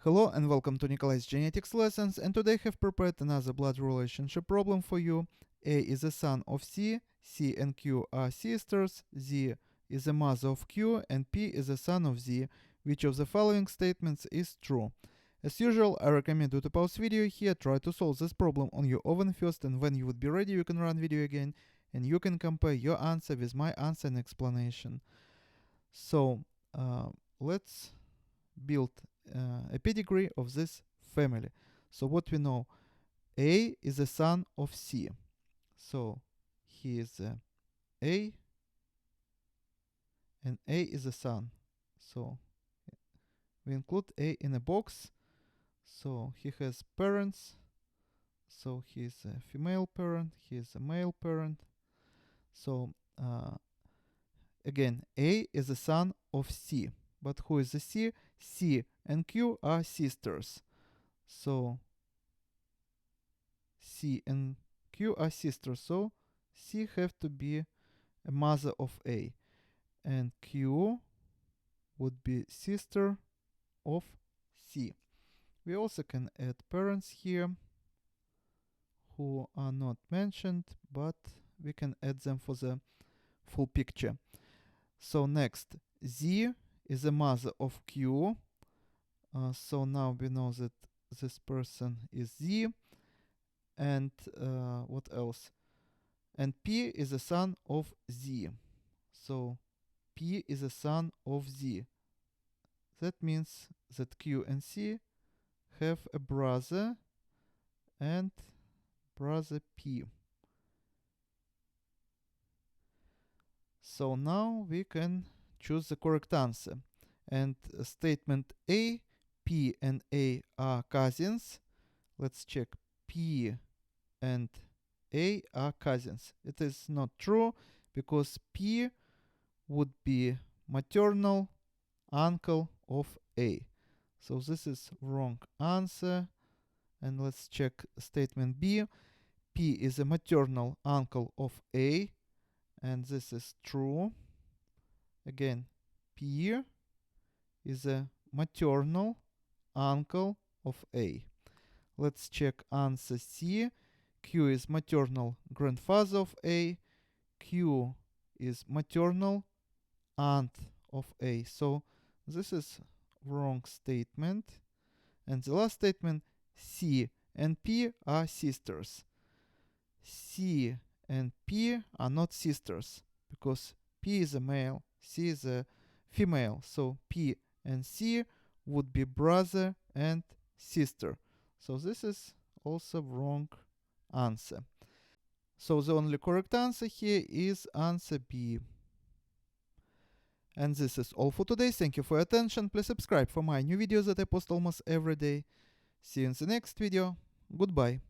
Hello and welcome to Nikolai's genetics lessons, and today I have prepared another blood relationship problem for you. A is a son of C, C and Q are sisters, Z is a mother of Q, and P is a son of Z. Which of the following statements is true? As usual, I recommend you to pause video here, try to solve this problem on your own first, and when you would be ready you can run video again and you can compare your answer with my answer and explanation. So let's build a pedigree of this family. So what we know, A is a son of C. So he is A, and A is a son. So we include A in a box. So he has parents. So he is a female parent, he is a male parent. So again, A is a son of C. But who is the C? C and Q are sisters. So C and Q are sisters, so C have to be a mother of A, and Q would be sister of C. We also can add parents here who are not mentioned, but we can add them for the full picture. So next, Z is a mother of Q. So now we know that this person is Z. And what else? And P is a son of Z. So P is a son of Z. That means that Q and C have a brother and brother P. So now we can choose the correct answer. And statement A, P and A are cousins. Let's check. P and A are cousins. It is not true because P would be maternal uncle of A. So this is wrong answer. And let's check statement B. P is a maternal uncle of A, and this is true. Again, P is a maternal uncle of A. Let's check answer C. Q is maternal grandfather of A. Q is maternal aunt of A. So this is wrong statement. And the last statement, C and P are sisters. C and P are not sisters because P is a male, C is a female. So P and C would be brother and sister. So this is also wrong answer. So the only correct answer here is answer B. And this is all for today. Thank you for your attention. Please subscribe for my new videos that I post almost every day. See you in the next video. Goodbye.